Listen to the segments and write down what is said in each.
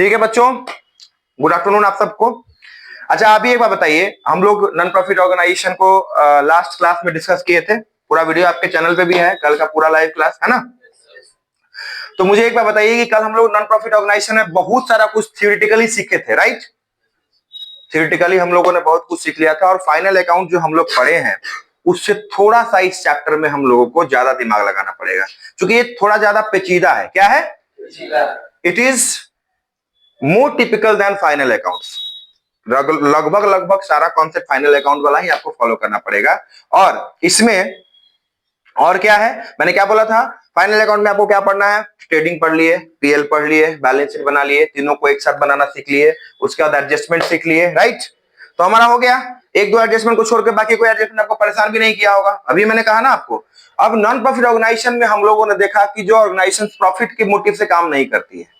ठीक है बच्चों, गुड आफ्टरनून आप सबको। अच्छा, अभी एक बात बताइए, हम लोग नॉन प्रॉफिट ऑर्गेनाइजेशन को लास्ट क्लास में डिस्कस किए थे। पूरा वीडियो आपके चैनल पे भी है, कल का पूरा लाइव क्लास है ना। तो मुझे एक बात बताइए कि कल हम लोग नॉन प्रॉफिट ऑर्गेनाइजेशन में बहुत सारा कुछ थियोरेटिकली सीखे थे, राइट। थियोरेटिकली हम लोगों ने बहुत कुछ सीख लिया था और फाइनल अकाउंट जो हम लोग पढ़े हैं उससे थोड़ा सा इस चैप्टर में हम लोगों को ज्यादा दिमाग लगाना पड़ेगा, क्योंकि ये थोड़ा ज्यादा पेचीदा है। क्या है? It is more typical than final accounts. लगभग लगभग सारा कॉन्सेप्ट फाइनल अकाउंट वाला ही आपको फॉलो करना पड़ेगा। और इसमें और क्या है, मैंने क्या बोला था, फाइनल अकाउंट में आपको क्या पढ़ना है? ट्रेडिंग पढ़ लिए, पीएल पढ़ लिए, बैलेंस शीट बना लिए, तीनों को एक साथ बनाना सीख लिए, उसके बाद एडजस्टमेंट सीख लिए, राइट। तो हमारा हो गया। एक दो एडजस्टमेंट को छोड़ के बाकी कोई एडजस्टमेंट आपको परेशान भी नहीं किया होगा। अभी मैंने कहा ना आपको। अब नॉन प्रॉफिट ऑर्गेनाइजेशन में हम लोगों ने देखा कि जो ऑर्गेनाइजेशन प्रॉफिट के मोटिव से काम नहीं करती है।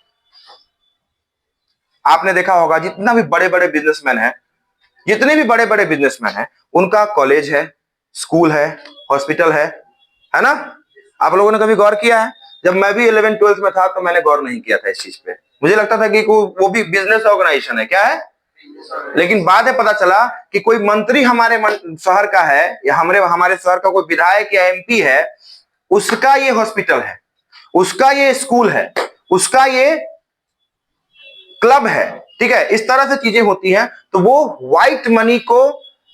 आपने देखा होगा जितना भी बड़े बड़े बिजनेसमैन हैं, जितने भी बड़े बड़े बिजनेसमैन हैं, उनका कॉलेज है, स्कूल है, हॉस्पिटल है ना। आप लोगों ने कभी गौर किया है? जब मैं भी 11 12th में था तो मैंने गौर नहीं किया था इस चीज पे। मुझे लगता था कि वो भी बिजनेस ऑर्गेनाइजेशन है। क्या है? लेकिन बाद में पता चला कि कोई मंत्री हमारे शहर का है, या हमारे शहर का कोई विधायक या एमपी है, उसका ये हॉस्पिटल है, उसका ये स्कूल है, उसका ये क्लब है। ठीक है, इस तरह से चीजें होती हैं। तो वो व्हाइट मनी को,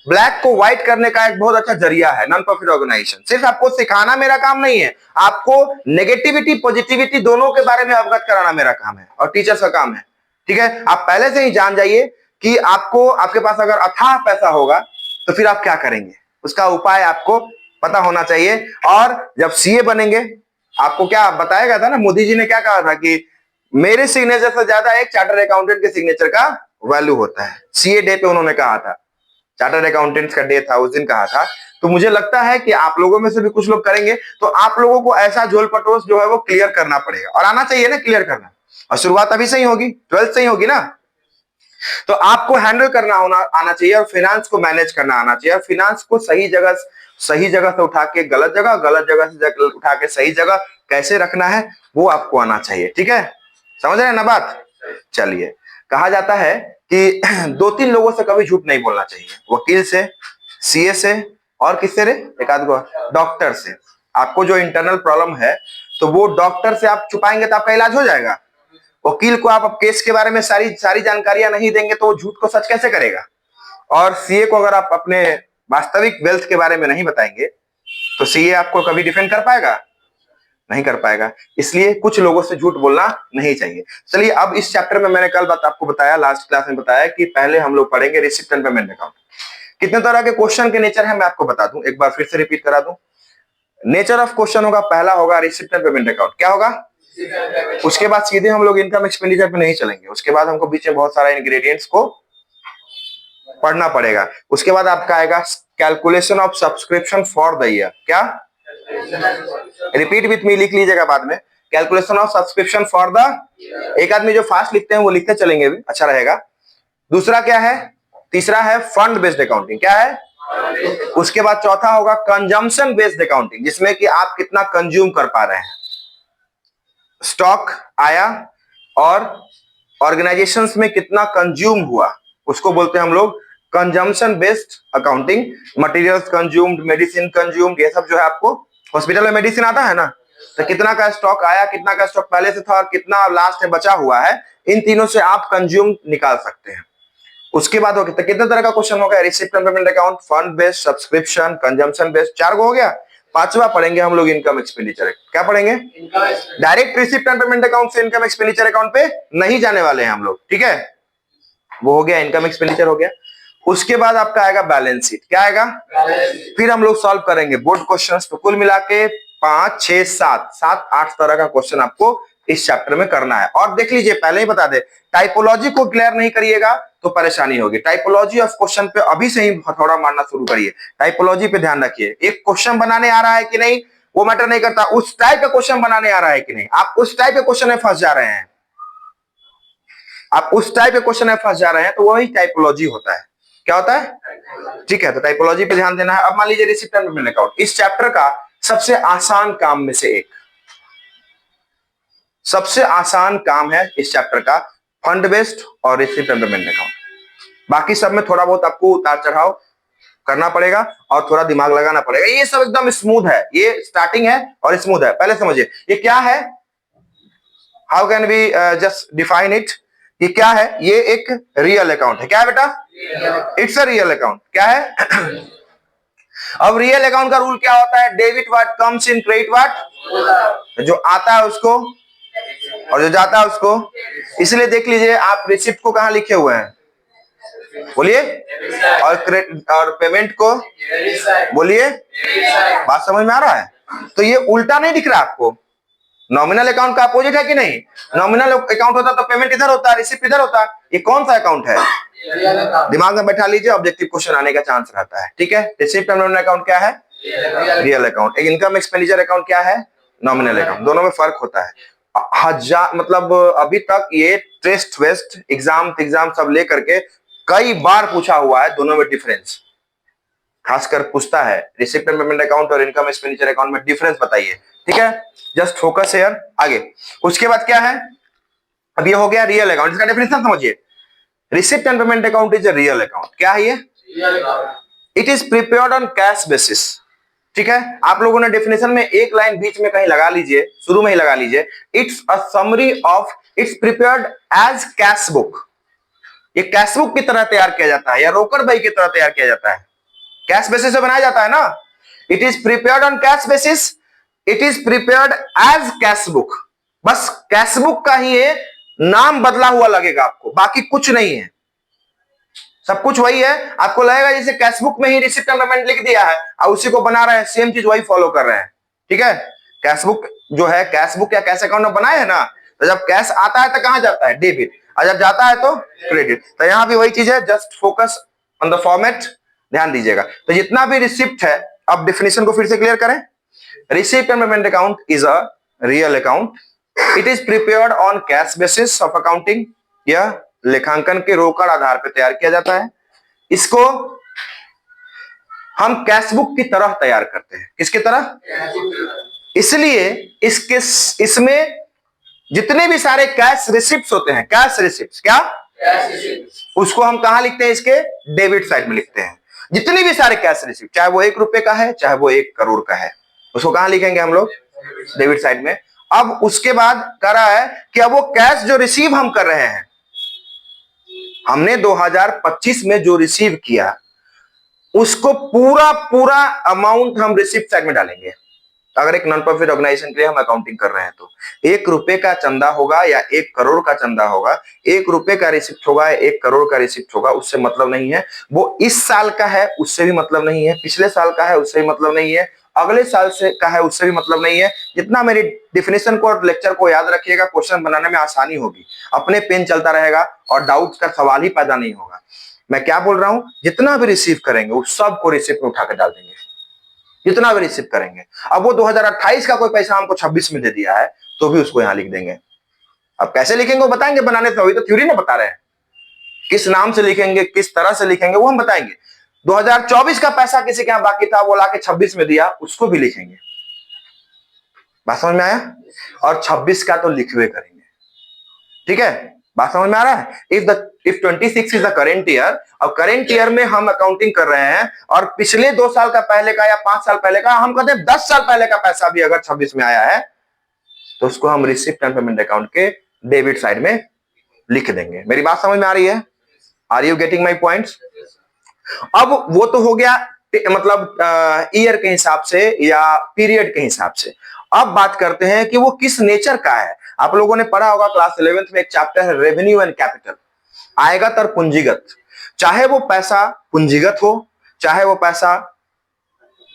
ब्लैक को व्हाइट करने का एक बहुत अच्छा जरिया है नॉन प्रॉफिट ऑर्गेनाइजेशन। सिर्फ आपको सिखाना मेरा काम नहीं है, आपको नेगेटिविटी पॉजिटिविटी दोनों के बारे में अवगत कराना मेरा काम है और टीचर्स का काम है। ठीक है, आप पहले से ही जान जाइए कि आपके पास अगर अथाह पैसा होगा तो फिर आप क्या करेंगे, उसका उपाय आपको पता होना चाहिए। और जब सीए बनेंगे, आपको क्या बताया गया था ना, मोदी जी ने क्या कहा था कि मेरे सिग्नेचर से ज्यादा एक चार्टर्ड अकाउंटेंट के सिग्नेचर का वैल्यू होता है। सीए डे पे उन्होंने कहा था, चार्टर्ड अकाउंटेंट्स का डे था, उस दिन कहा था। तो मुझे लगता है कि आप लोगों में से भी कुछ लोग करेंगे, तो आप लोगों को ऐसा झोल पटोस जो है वो क्लियर करना पड़ेगा और आना चाहिए ना क्लियर करना। और शुरुआत अभी से ही होगी, 12th से ही होगी ना। तो आपको हैंडल करना आना चाहिए और फाइनेंस को मैनेज करना आना चाहिए और फाइनेंस को सही जगह से उठा के गलत जगह, गलत जगह से उठा के सही जगह कैसे रखना है वो आपको आना चाहिए। ठीक है, समझ रहे हैं ना बात। चलिए, कहा जाता है कि 2-3 लोगों से कभी झूठ नहीं बोलना चाहिए। वकील से, सीए से, और किससे रे, एक आध को डॉक्टर से। आपको जो इंटरनल प्रॉब्लम है तो वो डॉक्टर से आप छुपाएंगे तो आपका इलाज हो जाएगा। वकील को आप केस के बारे में सारी जानकारियां नहीं देंगे तो वो झूठ को सच कैसे करेगा। और सीए को अगर आप अपने वास्तविक वेल्थ के बारे में नहीं बताएंगे तो सीए आपको कभी डिफेंड कर पाएगा? नहीं कर पाएगा। इसलिए कुछ लोगों से झूठ बोलना नहीं चाहिए। चलिए, अब इस चैप्टर में मैंने कल आपको बताया, लास्ट क्लास में बताया कि पहले हम लोग पढ़ेंगे रिसिप्ट एंड पेमेंट अकाउंट। कितने तरह के क्वेश्चन के नेचर है मैं आपको बता दूं, एक बार फिर से रिपीट करा दूं। नेचर ऑफ क्वेश्चन होगा, पहला होगा रिसिप्ट एंड पेमेंट अकाउंट। क्या होगा? उसके बाद सीधे हम लोग इनकम एक्सपेंडिचर पे नहीं चलेंगे, उसके बाद हमको बीच में बहुत सारा इंग्रेडिएंट्स को पढ़ना पड़ेगा। उसके बाद आपका आएगा calculation of subscription for the year. क्या? रिपीट विथ मी, लिख लीजिएगा बाद में। Calculation of subscription for the, एक आदमी जो फास्ट लिखते हैं वो लिखते चलेंगे भी, अच्छा रहेगा। दूसरा क्या है? तीसरा है फंड बेस्ड अकाउंटिंग। क्या है? उसके बाद चौथा होगा कंजम्पशन बेस्ड अकाउंटिंग, जिसमें कि आप कितना कंज्यूम कर पा रहे हैं। स्टॉक आया और ऑर्गेनाइजेशंस में कितना कंज्यूम हुआ, उसको बोलते हैं हम लोग consumption based accounting. Materials consumed, medicine consumed, ये सब जो है आपको हॉस्पिटल में मेडिसिन आता है ना, तो कितना का स्टॉक आया, कितना का स्टॉक पहले से था और कितना लास्ट में बचा हुआ है, इन तीनों से आप कंज्यूम निकाल सकते हैं। उसके बाद होगा कितने तरह का क्वेश्चन होगा, receipt and payment account, fund based, subscription, consumption based, 4 हो गया। पांचवा पढ़ेंगे हम लोग इनकम एक्सपेंडिचर। क्या पढ़ेंगे? Direct receipt and payment account से इनकम एक्सपेंडिचर अकाउंट पे नहीं जाने वाले हैं हम लोग। ठीक है, वो हो गया, इनकम एक्सपेंडिचर हो गया। उसके बाद आपका आएगा बैलेंस शीट। क्या आएगा? फिर हम लोग सॉल्व करेंगे बोर्ड क्वेश्चंस। तो कुल मिला के 5, 6, 7, 8 तरह का क्वेश्चन आपको इस चैप्टर में करना है। और देख लीजिए, पहले ही बता दे, टाइपोलॉजी को क्लियर नहीं करिएगा तो परेशानी होगी। टाइपोलॉजी ऑफ क्वेश्चन पे अभी से ही हथौड़ा मारना शुरू करिए। टाइपोलॉजी पे ध्यान रखिए। एक क्वेश्चन बनाने आ रहा है कि नहीं वो मैटर नहीं करता, उस टाइप का क्वेश्चन बनाने आ रहा है कि नहीं। आप उस टाइप के क्वेश्चन में फंस जा रहे हैं, आप उस टाइप के क्वेश्चन में फंस जा रहे हैं, तो वही टाइपोलॉजी होता है। क्या होता है? ठीक है, तो टाइपोलॉजी पे ध्यान देना है। अब मान लीजिए रिसिप्ट एंड पेमेंट अकाउंट, इस चैप्टर का सबसे आसान काम में से एक, सबसे आसान काम है इस चैप्टर का फंड बेस्ड और रिसिप्ट एंड पेमेंट अकाउंट। बाकी सब में थोड़ा बहुत आपको उतार चढ़ाव करना पड़ेगा और थोड़ा दिमाग लगाना पड़ेगा। ये सब एकदम स्मूथ है, ये स्टार्टिंग है और स्मूथ है। पहले समझिए ये क्या है, how can we just define it. ये क्या है, ये एक रियल अकाउंट है। क्या है बेटा, इट्स अ रियल अकाउंट। क्या है अब रियल अकाउंट का रूल क्या होता है, debit what comes in, credit what, जो आता है उसको और जो जाता है उसको। इसलिए देख लीजिए आप रिसिप्ट को कहां लिखे हुए हैं, बोलिए, और पेमेंट को बोलिए। बात समझ में आ रहा है? तो ये उल्टा नहीं दिख रहा आपको, नॉमिनल अकाउंट का अपोजिट है कि नहीं। नॉमिनल अकाउंट होता तो पेमेंट इधर होता, रिसिप्ट इधर होता। ये कौन सा अकाउंट है, दिमाग में बैठा लीजिए, ऑब्जेक्टिव क्वेश्चन आने का चांस रहता है। ठीक है, रिसिप्ट एंड पेमेंट अकाउंट क्या है, real account. Income expenditure account क्या है, नॉमिनल अकाउंट। दोनों में फर्क होता है। हजार मतलब अभी तक ये टेस्ट वेस्ट एग्जाम सब लेकर के कई बार पूछा हुआ है, दोनों में डिफरेंस खासकर पूछता है। रिसिप्ट एंड पेमेंट अकाउंट और इनकम एक्सपेंडिचर अकाउंट में डिफरेंस बताइए। ठीक है, जस्ट फोकस हियर। आगे उसके बाद क्या है, अब ये हो गया रियल अकाउंट, इसका डेफिनेशन समझिए। Receipt and payment account is a real account. क्या है ये, it is prepared on cash basis. ठीक है, आप लोगों ने डेफिनेशन में एक लाइन बीच में कहीं लगा लीजिए, शुरू में ही लगा लीजिए, it's a summary of, it's prepared as cash book. ये कैश बुक की तरह तैयार किया जाता है या रोकड़ बही की तरह तैयार किया जाता है, कैश बेसिस से बनाया जाता है ना। It is prepared on cash basis, it is prepared as cash book. बस कैश बुक का ही ये नाम बदला हुआ लगेगा आपको, बाकी कुछ नहीं है, सब कुछ वही है। आपको लगेगा जैसे कैश बुक में ही रिसिप्ट एंड पेमेंट लिख दिया है और उसी को बना रहे हैं, सेम चीज वही फॉलो कर रहे हैं। ठीक है, कैश बुक जो है, कैश बुक या कैश अकाउंट में बनाए है ना, तो जब कैश आता है तो कहां जाता है, डेबिट, और जब जाता है तो क्रेडिट। तो यहां भी वही चीज है, just focus on the format, ध्यान दीजिएगा। तो जितना भी रिसिप्ट है, अब डेफिनेशन को फिर से क्लियर करें। Receipt and payment account is a real account, it is prepared on cash basis of accounting, यह लेखांकन के रोकड़ आधार पर तैयार किया जाता है। इसको हम कैश बुक की तरह तैयार करते हैं, किसकी तरह, इसलिए इसमें जितने भी सारे कैश रिसिप्ट्स होते हैं, कैश रिसिप्ट्स, क्या कैश रिसिप्ट्स, उसको हम कहां लिखते हैं, इसके डेबिट साइड में लिखते हैं। जितने भी सारे कैश रिसिप्ट, चाहे वो 1 रुपए का है चाहे वो 1 करोड़ का है, उसको कहां लिखेंगे हम लोग, डेबिट साइड में। अब उसके बाद कह रहा है कि अब वो कैश जो रिसीव हम कर रहे हैं, हमने 2025 में जो रिसीव किया उसको पूरा अमाउंट हम रिसिप्ट साइड में डालेंगे। अगर एक नॉन प्रॉफिट ऑर्गेनाइजेशन के लिए हम अकाउंटिंग कर रहे हैं तो 1 रुपए का चंदा होगा या 1 करोड़ का चंदा होगा, 1 रुपए का रिसिप्ट होगा, 1 करोड़ का रिसिप्ट होगा, उससे मतलब नहीं है। वो इस साल का है उससे भी मतलब नहीं है, पिछले साल का है उससे भी मतलब नहीं है, अगले साल से का है उससे भी मतलब नहीं है। जितना मेरी डेफिनेशन को और लेक्चर को याद रखिएगा, क्वेश्चन बनाने में आसानी होगी, अपने पेन चलता रहेगा और डाउट का सवाल ही पैदा नहीं होगा। मैं क्या बोल रहा हूं, जितना भी रिसीव करेंगे उस सब को रिसिप्ट में उठा कर डाल देंगे, जितना भी रिसीव करेंगे। अब वो 2028 का कोई पैसा हमको 26 में दे दिया है तो भी उसको यहां लिख देंगे। अब कैसे लिखेंगे वो बताएंगे बनाने से, अभी तो थ्योरी में बता रहे हैं, किस नाम से लिखेंगे, किस तरह से लिखेंगे वो हम बताएंगे। 2024 का पैसा किसी के यहां बाकी था, वो लाके 26 में दिया, उसको भी लिखेंगे। बात समझ में आया? और 26 का तो लिखवे करेंगे। ठीक है, बात समझ में आ रहा है? If 26 is the current year, और करेंट ईयर में हम अकाउंटिंग कर रहे हैं और पिछले 2 साल का पहले का या 5 साल पहले का, हम कहते हैं 10 साल पहले का पैसा भी अगर 26 में आया है तो उसको हम रिसिप्ट एंड पेमेंट अकाउंट के डेबिट साइड में लिख देंगे। मेरी बात समझ में आ रही है? Are you getting my points? अब वो तो हो गया मतलब ईयर के हिसाब से या पीरियड के हिसाब से। अब बात करते हैं कि वो किस नेचर का है। आप लोगों ने पढ़ा होगा क्लास 11th में एक चैप्टर है रेवेन्यू एंड कैपिटल, आयगत और पूंजीगत। चाहे वो पैसा पूंजीगत हो, चाहे वो पैसा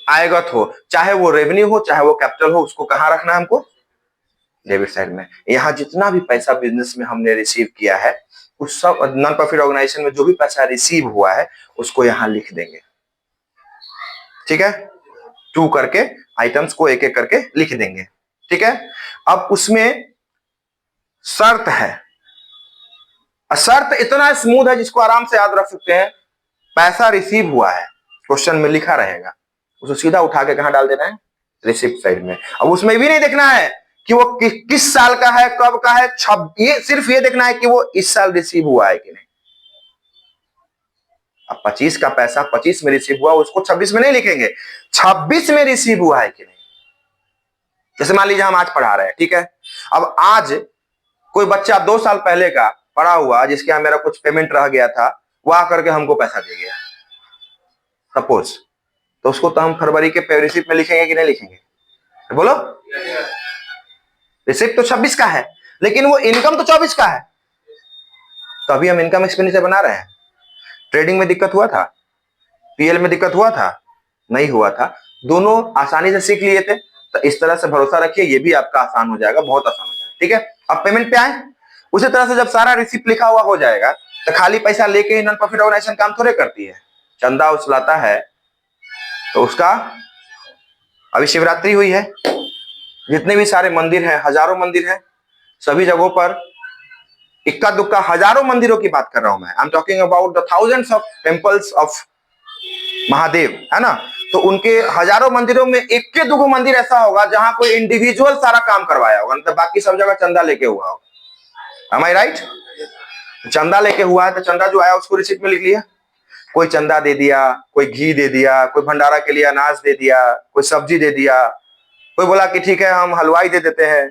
आयगत हो, चाहे वो रेवेन्यू हो, चाहे वो कैपिटल हो, उसको कहां रखना है हमको, डेबिट साइड में। यहां जितना भी पैसा बिजनेस में हमने रिसीव किया है उस सब नॉन प्रॉफिट ऑर्गेनाइजेशन में जो भी पैसा रिसीव हुआ है उसको यहां लिख देंगे। ठीक है, 2 करके आइटम्स को एक एक करके लिख देंगे। ठीक है, अब उसमें शर्त है, शर्त इतना स्मूथ है जिसको आराम से याद रख सकते हैं। पैसा रिसीव हुआ है, क्वेश्चन में लिखा रहेगा, उसको सीधा उठा के कहां डाल देना है, रिसिप्ट साइड में। अब उसमें भी नहीं देखना है कि वो किस साल का है, कब का है, ये सिर्फ ये देखना है कि वो इस साल रिसीव हुआ है कि नहीं। अब 25 का पैसा 25 में रिसीव हुआ, उसको 26 में नहीं लिखेंगे, 26 में रिसीव हुआ है कि नहीं। जैसे मान लीजिए हम आज पढ़ा रहे हैं, ठीक है, अब आज कोई बच्चा 2 साल पहले का पढ़ा हुआ जिसके यहां मेरा कुछ पेमेंट रह गया था, वो आकर के हमको पैसा दे गया सपोज, तो उसको तो हम फरवरी के रिसिप्ट में लिखेंगे कि नहीं लिखेंगे, बोलो। रिसिप्ट तो 26 का है, लेकिन वो इनकम तो 24 का है, तो अभी हम इनकम एक्सपेंडिचर बना रहे हैं। ट्रेडिंग में दिक्कत हुआ था, पीएल में दिक्कत हुआ था, नहीं हुआ था, दोनों आसानी से सीख लिए थे। तो इस तरह से भरोसा रखिए, ये भी आपका आसान हो जाएगा, बहुत आसान हो जाएगा, ठीक है। अब पेमेंट पे आए, उसी तरह से जब सारा रिसिप्ट लिखा हुआ हो जाएगा, तो खाली पैसा लेके ही नॉन प्रॉफिट ऑर्गेनाइजेशन काम थोड़े करती है, चंदा उछलाता है। तो उसका अभी शिवरात्रि हुई है, जितने भी सारे मंदिर हैं, हजारों मंदिर हैं, सभी जगहों पर इक्का दुक्का हजारों मंदिरों की बात कर रहा हूं मैं। I am talking about the thousands of temples of Mahadev, है ना। तो उनके हजारों मंदिरों में एक के दो मंदिर ऐसा होगा जहां कोई इंडिविजुअल सारा काम करवाया होगा, मतलब बाकी सब जगह चंदा लेके हुआ होगा। एम आई राइट? चंदा लेके हुआ है तो चंदा जो आया उसको रिसिप्ट में लिख लिया। कोई चंदा दे दिया, कोई घी दे दिया, कोई भंडारा के लिए अनाज दे दिया, कोई सब्जी दे दिया, कोई बोला कि ठीक है हम हलवाई दे देते हैं,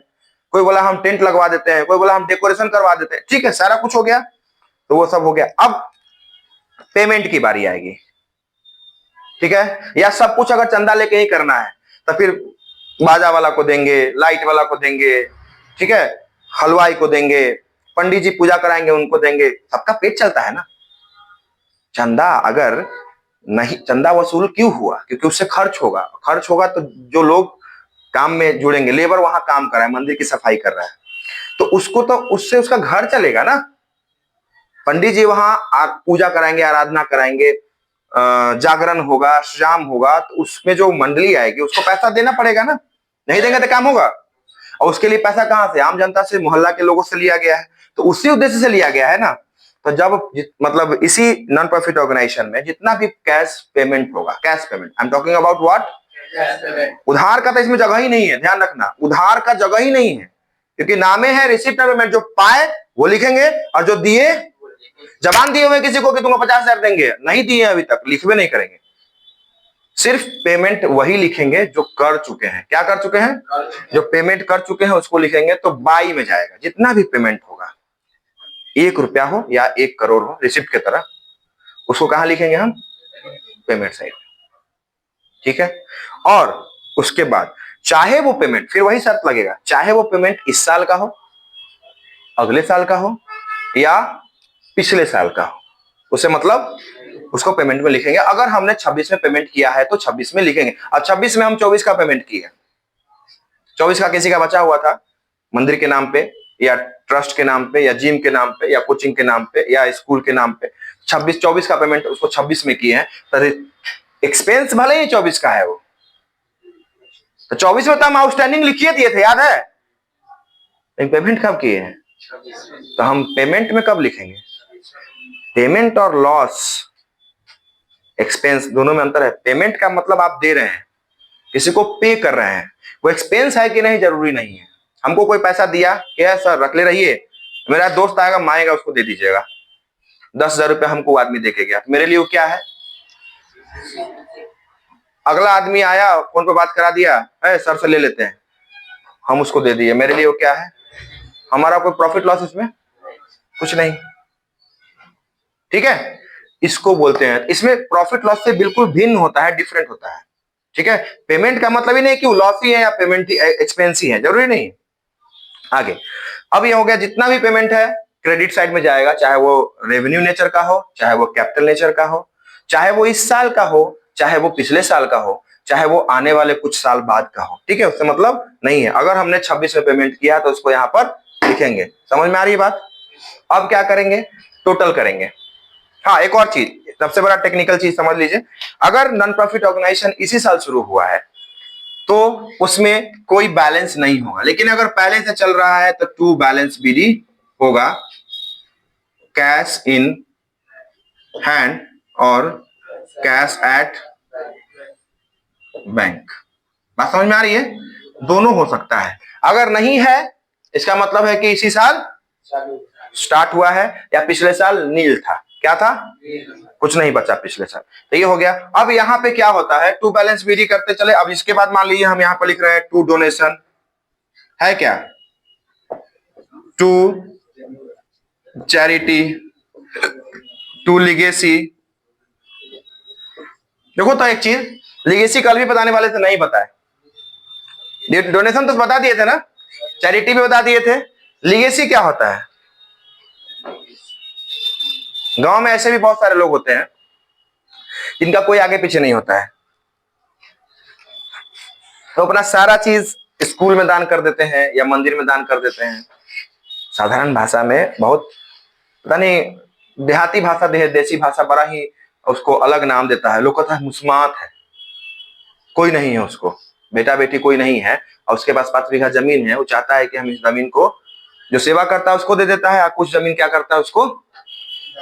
कोई बोला हम टेंट लगवा देते हैं, कोई बोला हम डेकोरेशन करवा देते हैं, ठीक है, सारा कुछ हो गया। तो वो सब हो गया। अब पेमेंट की बारी आएगी, ठीक है। या सब कुछ अगर चंदा लेके ही करना है तो फिर बाजा वाला को देंगे, लाइट वाला को देंगे, ठीक है, हलवाई को देंगे, पंडित जी पूजा कराएंगे उनको देंगे, सबका पेट चलता है ना। चंदा अगर नहीं, चंदा वसूल क्यों हुआ? क्योंकि उससे खर्च होगा, खर्च होगा तो जो लोग काम में जुड़ेंगे, लेबर वहां काम कर रहा है, मंदिर की सफाई कर रहा है, तो उसको तो उससे उसका घर चलेगा ना। पंडित जी वहां पूजा कराएंगे, आराधना कराएंगे, जागरण होगा, शाम होगा, तो उसमें जो मंडली आएगी उसको पैसा देना पड़ेगा ना, नहीं देंगे तो काम होगा। और उसके लिए पैसा कहां से? आम जनता से, मोहल्ला के लोगों से लिया गया है, तो उसी उद्देश्य से लिया गया है ना। तो जब मतलब इसी नॉन प्रॉफिट ऑर्गेनाइजेशन में जितना भी कैश पेमेंट होगा, cash payment, I am talking about what, उधार का तो इसमें जगह ही नहीं है, ध्यान रखना, उधार का जगह ही नहीं है, क्योंकि नामे है रिसिप्ट पेमेंट। जो पाए वो लिखेंगे और जो दिए, जबान दिए हुए किसी को कि तुमको 50,000 देंगे, नहीं दिए अभी तक, लिखवे नहीं करेंगे, सिर्फ पेमेंट वही लिखेंगे जो कर चुके हैं। क्या कर चुके हैं? जो पेमेंट कर चुके हैं उसको लिखेंगे। तो बाई में जाएगा, जितना भी पेमेंट होगा, 1 रुपया हो या 1 करोड़ हो, रिसिप्ट की तरह, उसको कहां लिखेंगे हम? पेमेंट साइड, ठीक है। और उसके बाद चाहे वो पेमेंट, फिर वही शर्त लगेगा, चाहे वो पेमेंट इस साल का हो, अगले साल का हो, या पिछले साल का हो, उसे मतलब उसको पेमेंट में लिखेंगे। अगर हमने 26 में पेमेंट किया है तो 26 में लिखेंगे। अब 26 में हम 24 का पेमेंट किए, 24 का किसी का बचा हुआ था मंदिर के नाम पे, या ट्रस्ट के नाम पे, या जिम के नाम पे, या कोचिंग के नाम पे, या स्कूल के नाम पे, 24 का पेमेंट उसको 26 में किए हैं, तो एक्सपेंस भले ही 24 का है वो, तो 24 में तो हम आउटस्टैंडिंग लिखिए दिए थे, याद है? पेमेंट कब किए हैं? तो हम पेमेंट में कब लिखेंगे? पेमेंट और लॉस, एक्सपेंस, दोनों में अंतर है। पेमेंट का मतलब आप दे रहे हैं, किसी को पे कर रहे हैं, वो एक्सपेंस है कि नहीं जरूरी नहीं है। हमको कोई पैसा दिया, क्या सर रख ले रहिए, मेरा दोस्त आएगा मांगेगा, उसको दे दीजिएगा, 10,000 रुपया हमको आदमी दे के गया, तो मेरे लिए वो क्या है? अगला आदमी आया, फोन पे बात करा दिया, सर से ले लेते हैं, हम उसको दे दिए, मेरे लिए वो क्या है? हमारा कोई प्रॉफिट लॉस इसमें कुछ नहीं, ठीक है। इसको बोलते हैं, इसमें प्रॉफिट लॉस से बिल्कुल भिन्न होता है, डिफरेंट होता है, ठीक है। पेमेंट का मतलब ही नहीं कि वो लॉस ही है या पेमेंट ही एक्सपेंस ही है, जरूरी नहीं। आगे अब ये हो गया, जितना भी पेमेंट है क्रेडिट साइड में जाएगा, चाहे वो रेवेन्यू नेचर का हो, चाहे वो कैपिटल नेचर का हो, चाहे वो इस साल का हो, चाहे वो पिछले साल का हो, चाहे वो आने वाले कुछ साल बाद का हो, ठीक है, उससे मतलब नहीं है। अगर हमने 26 में पेमेंट किया तो उसको यहाँ पर लिखेंगे। समझ में आ रही है बात? अब क्या करेंगे? टोटल करेंगे। हाँ, एक और चीज, सबसे बड़ा टेक्निकल चीज समझ लीजिए, अगर नॉन प्रॉफिट ऑर्गेनाइजेशन इसी साल शुरू हुआ है तो उसमें कोई बैलेंस नहीं होगा, लेकिन अगर पहले से चल रहा है तो टू बैलेंस बीडी होगा, कैश इन हैंड और कैश एट बैंक। बात समझ में आ रही है? दोनों हो सकता है। अगर नहीं है इसका मतलब है कि इसी साल स्टार्ट हुआ है, या पिछले साल नील था। क्या था? कुछ नहीं बचा पिछले साल। तो ये हो गया। अब यहाँ पे क्या होता है, टू बैलेंस विधि करते चले। अब इसके बाद मान लीजिए हम यहाँ पर लिख रहे हैं टू डोनेशन है क्या, टू चैरिटी, टू लिगेसी। देखो तो एक चीज, लिगेसी कल भी बताने वाले थे, नहीं बताए। डोनेशन तो बता दिए थे ना, चैरिटी भी बता दिए थे। लिगेसी क्या होता है? गांव में ऐसे भी बहुत सारे लोग होते हैं जिनका कोई आगे पीछे नहीं होता है, तो अपना सारा चीज स्कूल में दान कर देते हैं या मंदिर में दान कर देते हैं। साधारण भाषा में बहुत पता नहीं, देहाती भाषा, देसी भाषा बड़ा ही उसको अलग नाम देता है। लोग कहता है मुस्मात है, कोई नहीं है उसको, बेटा बेटी कोई नहीं है, और उसके पास 5 बीघा जमीन है, वो चाहता है कि हम इस जमीन को, जो सेवा करता है उसको दे देता है, और कुछ जमीन क्या करता है उसको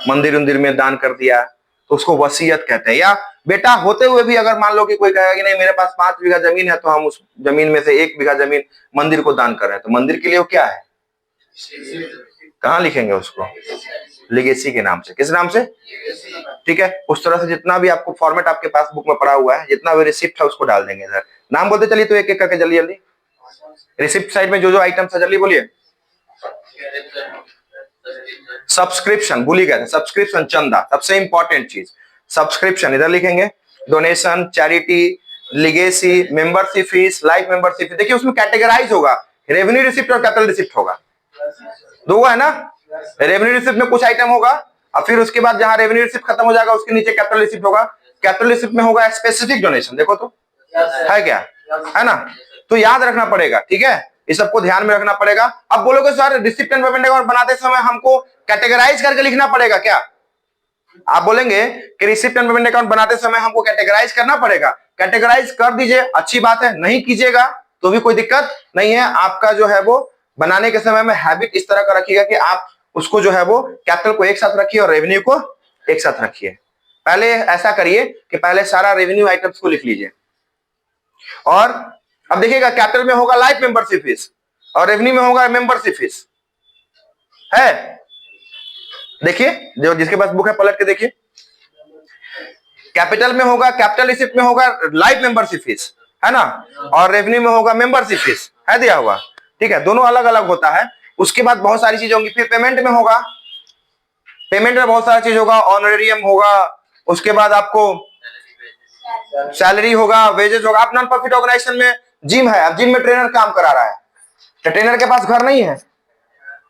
मंदिर उंदिर में दान कर दिया, तो उसको वसीयत कहते हैं। या बेटा होते हुए भी अगर मान लो कि कोई कहेगा कि नहीं मेरे पास 5 बीघा जमीन है, तो हम उस जमीन में से 1 बीघा जमीन मंदिर को दान कर रहे हैं, तो मंदिर के लिए वो क्या है, कहां लिखेंगे उसको? लिगेसी के नाम से। किस नाम से? ठीक है। उस तरह से जितना भी आपको फॉर्मेट आपके पास बुक में पड़ा हुआ है, जितना भी रिसिप्ट है उसको डाल देंगे सर। नाम बोलते चलिए तो एक एक करके जल्दी जल्दी। रिसिप्ट साइड में जो जो आइटम है जल्दी बोलिए। सब्सक्रिप्शन भूल ही गए थे, सब्सक्रिप्शन चंदा सबसे इंपॉर्टेंट चीज। सब्सक्रिप्शन इधर लिखेंगे, donation, charity, legacy, membership fees, life membership fees. देखिए उसमें कैटेगराइज होगा, रेवेन्यू रिसिप्ट और कैपिटल रिसिप्ट होगा, दो है ना। रेवेन्यू रिसिप्ट में कुछ आइटम होगा, और फिर उसके बाद जहां रेवेन्यू रिसिप्ट खत्म हो जाएगा उसके नीचे कैपिटल रिसिप्ट होगा। कैपिटल रिसिप्ट में होगा स्पेसिफिक डोनेशन। देखो तो है क्या, है ना। तो याद रखना पड़ेगा, ठीक है, इस सबको ध्यान में रखना पड़ेगा। अब बोलोगे sir receipt and payment account बनाते समय हमको कैटेगराइज करके लिखना पड़ेगा क्या? आप बोलेंगे कि रिसिप्ट एंड पेमेंट अकाउंट बनाते समय हमको कैटेगराइज करना पड़ेगा। कैटेगराइज कर दीजिए, अच्छी बात है। नहीं कीजिएगा तो भी कोई दिक्कत नहीं है। आपका जो है वो बनाने के समय में हैबिट इस तरह का रखिएगा कि आप उसको जो है वो कैपिटल को एक साथ रखिए और रेवेन्यू को एक साथ रखिए। पहले ऐसा करिए कि पहले सारा रेवेन्यू आइटम्स को लिख लीजिए, और अब देखिएगा कैपिटल में होगा लाइफ मेंबरशिप फीस और रेवेन्यू में होगा मेंबरशिप फीस है। देखिए जो जिसके पास बुक है पलट के देखिए, कैपिटल में होगा, कैपिटल रिसिप्ट में होगा लाइफ मेंबरशिप फीस, है ना, और रेवेन्यू में होगा मेंबरशिप फीस, है दिया हुआ, ठीक है, दोनों अलग अलग होता है। उसके बाद बहुत सारी चीजें होंगी। फिर पेमेंट में होगा, पेमेंट में बहुत सारा चीज होगा, ऑनरेरियम होगा, उसके बाद आपको सैलरी होगा, वेजेस होगा। आप नॉन प्रॉफिट ऑर्गेनाइजेशन में जिम है, अब जिम में ट्रेनर काम करा रहा है, तो ट्रेनर के पास घर नहीं है,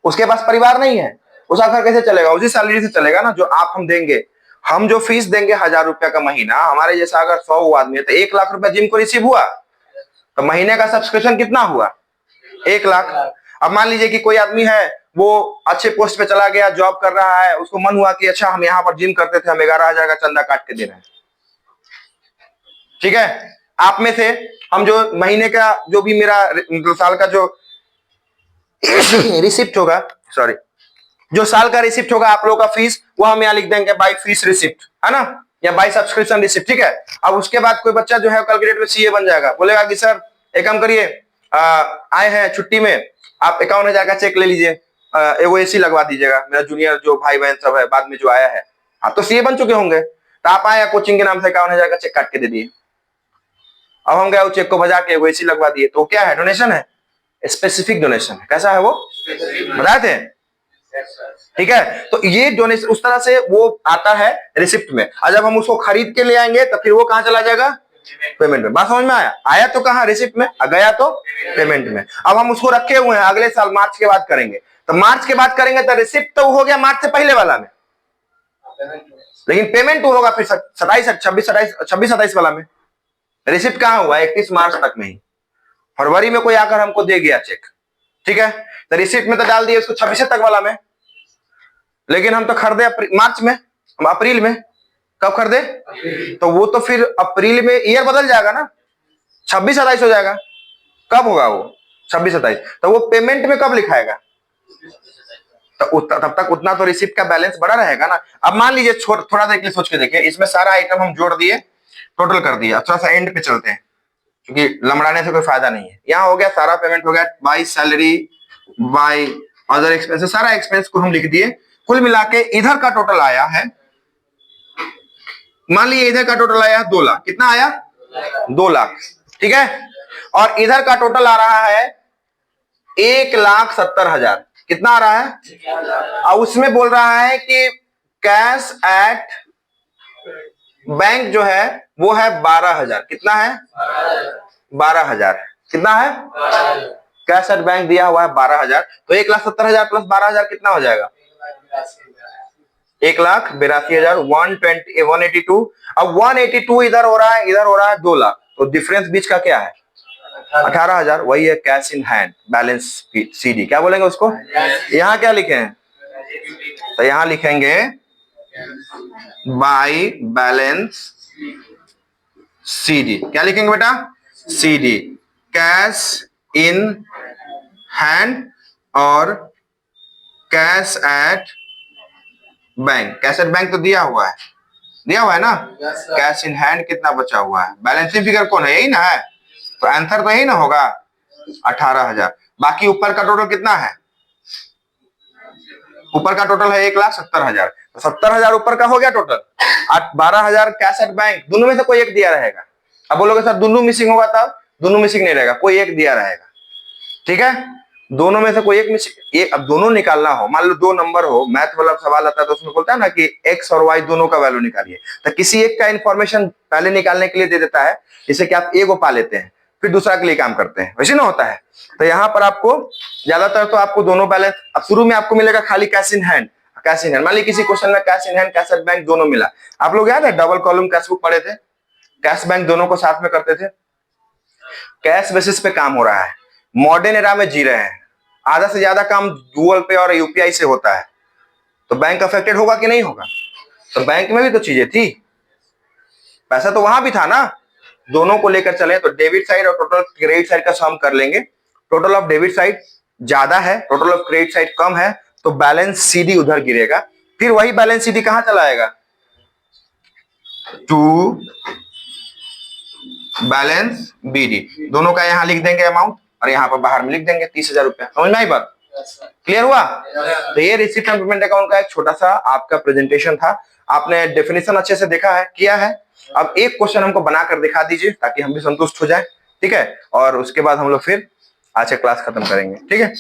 उसके पास परिवार नहीं है, उसका घर कैसे चलेगा? उसी सैलरी से चलेगा ना जो आप हम देंगे। हम जो फीस देंगे 1000 रुपया का महीना, हमारे जैसा अगर 100 आदमी है तो 1 लाख रुपया जिम को रिसीव हुआ, तो महीने का सब्सक्रिप्शन कितना हुआ? 1 लाख। अब मान लीजिए कि कोई आदमी है वो अच्छे पोस्ट पे चला गया, जॉब कर रहा है, उसको मन हुआ कि अच्छा हम यहाँ पर जिम करते थे, हम 11,000 का चंदा काट के दे रहे हैं, ठीक है। आप में से हम जो महीने का जो भी मेरा साल का जो रिसिप्ट होगा, सॉरी, जो साल का रिसिप्ट होगा आप लोगों का फीस, वो हम यहाँ लिख देंगे बाई फीस रिसिप्ट, है ना, या बाई सब्सक्रिप्शन रिसिप्ट, ठीक है। अब उसके बाद कोई बच्चा जो है कल के डेट में सीए बन जाएगा, बोलेगा कि सर एक काम करिए, आए हैं छुट्टी में, आप 51,000 का चेक ले लीजिए, एगो एसी लगवा दीजिएगा। मेरा जूनियर जो भाई बहन सब है बाद में जो आया है, आप तो सीए बन चुके होंगे, तो आप आए कोचिंग के नाम से 51,000 का चेक काट के दे दिए। अब हम गए चेक को बजा के एगो एसी लगवा दिए, तो क्या है? डोनेशन है, स्पेसिफिक डोनेशन है। कैसा है वो, बताए थे, ठीक है। तो ये डोनेशन उस तरह से वो आता है रिसिप्ट में, और जब हम उसको खरीद के ले आएंगे तो फिर वो कहां चला जाएगा? पेमेंट में। बात समझ में आया? आया तो कहां? रिसिप्ट में, गया तो पेमेंट में। अब हम उसको रखे हुए हैं, अगले साल मार्च के बाद करेंगे, तो मार्च के बाद करेंगे तो रिसिप्ट तो हो गया मार्च से पहले वाला में, लेकिन पेमेंट तो होगा फिर 26-27 वाला में। रिसिप्ट कहां हुआ? 31 मार्च तक में ही। फरवरी में कोई आकर हमको दे गया चेक, ठीक है, तो रिसिप्ट में तो डाल दिए उसको 26 तक वाला में, लेकिन हम तो खरीदे मार्च में, हम अप्रैल में। कब खरीदे? तो वो तो फिर अप्रैल में ईयर बदल जाएगा ना, 26-27 हो जाएगा। कब होगा वो 26-27? तो वो पेमेंट में कब लिखाएगा? तो तब तक उतना तो रिसिप्ट का बैलेंस बड़ा रहेगा ना। अब मान लीजिए थोड़ा देर के लिए सोच के देखिए, इसमें सारा आइटम हम जोड़ दिए, टोटल कर दिए। अब थोड़ा सा एंड पे चलते हैं, क्योंकि लमड़ाने से कोई फायदा नहीं है। यहाँ हो गया सारा पेमेंट हो गया, by salary, by other expenses, सारा एक्सपेंस को हम लिख दिए। कुल मिला के इधर का टोटल आया है, मान लीजिए इधर का टोटल आया 2 लाख। कितना आया? 2 लाख, ठीक है। और इधर का टोटल आ रहा है 1,70,000। कितना आ रहा है? और उसमें बोल रहा है कि कैश एट बैंक जो है वो है 12,000। कितना है? 12,000 है। कितना है? कैश एट बैंक दिया हुआ है 12,000। तो 1,70,000 प्लस 12,000 कितना हो जाएगा? 1,82,000, 182। अब 182 इधर हो रहा है, इधर हो रहा है 2 लाख, तो डिफरेंस बीच का क्या है? 18,000। वही है cash in hand balance CD. क्या बोलेंगे उसको? यहाँ क्या लिखे हैं? तो यहाँ लिखेंगे बाय बैलेंस सीडी। क्या लिखेंगे बेटा? सीडी, कैश इन हैंड और cash at bank. Cash at bank तो दिया हुआ है, दिया हुआ है ना। कैश इन हैंड कितना बचा हुआ है? बैलेंसिंग फिगर कौन है? यही ना है, तो आंसर तो यही ना होगा, 18,000। बाकी ऊपर का टोटल कितना है? ऊपर का टोटल है 1,70,000। तो 70,000 ऊपर का हो गया टोटल। 12,000 कैश एट बैंक, दोनों में से कोई एक दिया रहेगा। अब बोलोगे सर दोनों मिसिंग होगा, तब दोनों मिसिंग नहीं रहेगा, कोई एक दिया रहेगा, ठीक है। दोनों में से कोई एक मिसिंग, अब दोनों निकालना हो, मान लो 2 नंबर हो, मैथ वाला सवाल आता है तो उसमें बोलता है ना कि एक्स और वाई दोनों का वैल्यू निकालिए, तो किसी एक का इंफॉर्मेशन पहले निकालने के लिए दे देता है, जिससे कि आप ए को पा लेते हैं, फिर दूसरा के लिए काम करते हैं, वैसे ना होता है। तो यहाँ पर आपको ज्यादातर तो आपको दोनों बैलेंस, अब शुरू में आपको मिलेगा खाली cash in hand, cash in hand. मान लीजिए किसी क्वेश्चन में cash in hand cash at bank दोनों मिला। आप लोग याद है डबल कॉलम कैश बुक पढ़े थे, कैश बैंक दोनों को साथ में करते थे। कैश बेसिस पे काम हो रहा है, मॉडर्न एरा में जी रहे हैं, आधा से ज्यादा काम गूगल पे और यूपीआई से होता है, तो बैंक अफेक्टेड होगा कि नहीं होगा? तो बैंक में भी तो चीजें थी, पैसा तो वहां भी था ना। दोनों को लेकर चले तो डेबिट साइड और टोटल क्रेडिट साइड का सम कर लेंगे। टोटल ऑफ डेबिट साइड ज्यादा है, टोटल ऑफ क्रेडिट साइड कम है, तो बैलेंस सीडी उधर गिरेगा। फिर वही बैलेंस सीडी कहां चला आएगा? To balance BD. दोनों का यहां लिख देंगे अमाउंट और यहां पर बाहर में लिख देंगे 30,000 रुपया। समझ में आई बात? क्लियर हुआ? तो ये रिसीप्ट एंड पेमेंट अकाउंट का एक छोटा सा आपका प्रेजेंटेशन था। आपने डेफिनेशन अच्छे से देखा है, किया है। अब एक क्वेश्चन हमको बनाकर दिखा दीजिए ताकि हम भी संतुष्ट हो जाए, ठीक है। और उसके बाद हम लोग फिर आज का क्लास खत्म करेंगे, ठीक है।